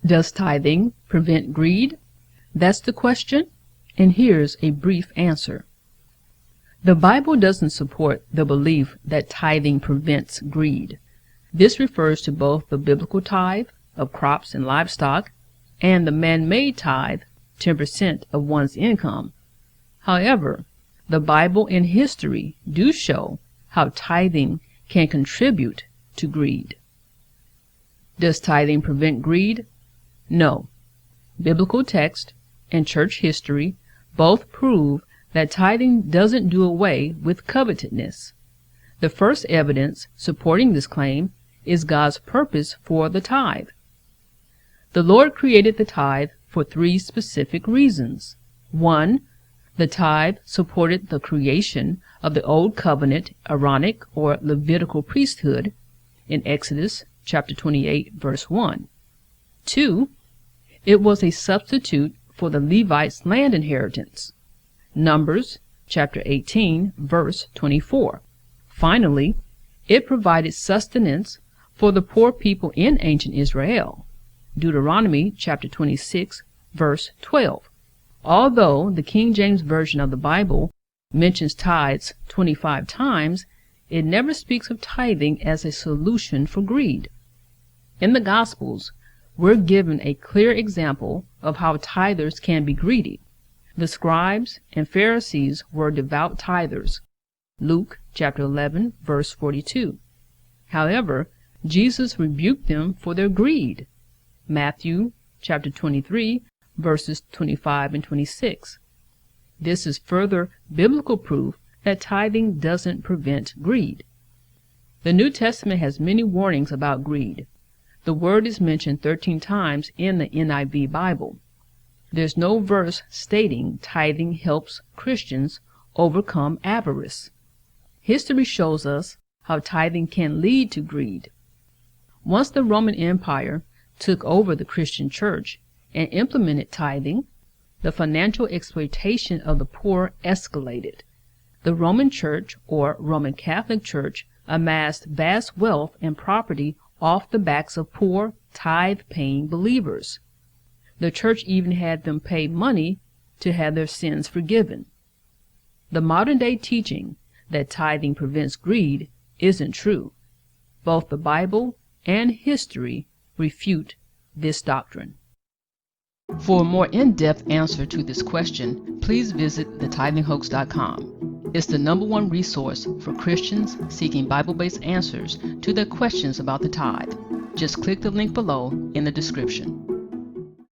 Does tithing prevent greed? That's the question, and here's a brief answer. The Bible doesn't support the belief that tithing prevents greed. This refers to both the biblical tithe of crops and livestock and the man-made tithe, 10% of one's income. However, the Bible and history do show how tithing can contribute to greed. Does tithing prevent greed? No. Biblical text and church history both prove that tithing doesn't do away with covetousness. The first evidence supporting this claim is God's purpose for the tithe. The Lord created the tithe for three specific reasons. 1. The tithe supported the creation of the Old Covenant Aaronic or Levitical priesthood in Exodus chapter 28, verse 1. 2. It was a substitute for the Levites' land inheritance. Numbers chapter 18, verse 24. Finally, it provided sustenance for the poor people in ancient Israel. Deuteronomy chapter 26, verse 12. Although the King James Version of the Bible mentions tithes 25 times, it never speaks of tithing as a solution for greed. In the Gospels, we're given a clear example of how tithers can be greedy. The scribes and Pharisees were devout tithers. Luke chapter 11, verse 42. However, Jesus rebuked them for their greed. Matthew chapter 23, verses 25 and 26. This is further biblical proof that tithing doesn't prevent greed. The New Testament has many warnings about greed. The word is mentioned 13 times in the NIV Bible. There's no verse stating tithing helps Christians overcome avarice. History shows us how tithing can lead to greed. Once the Roman Empire took over the Christian church and implemented tithing, the financial exploitation of the poor escalated. The Roman Church, or Roman Catholic Church, amassed vast wealth and property off the backs of poor, tithe-paying believers. The church even had them pay money to have their sins forgiven. The modern-day teaching that tithing prevents greed isn't true. Both the Bible and history refute this doctrine. For a more in-depth answer to this question, please visit tithinghoax.com. It's the #1 resource for Christians seeking Bible-based answers to their questions about the tithe. Just click the link below in the description.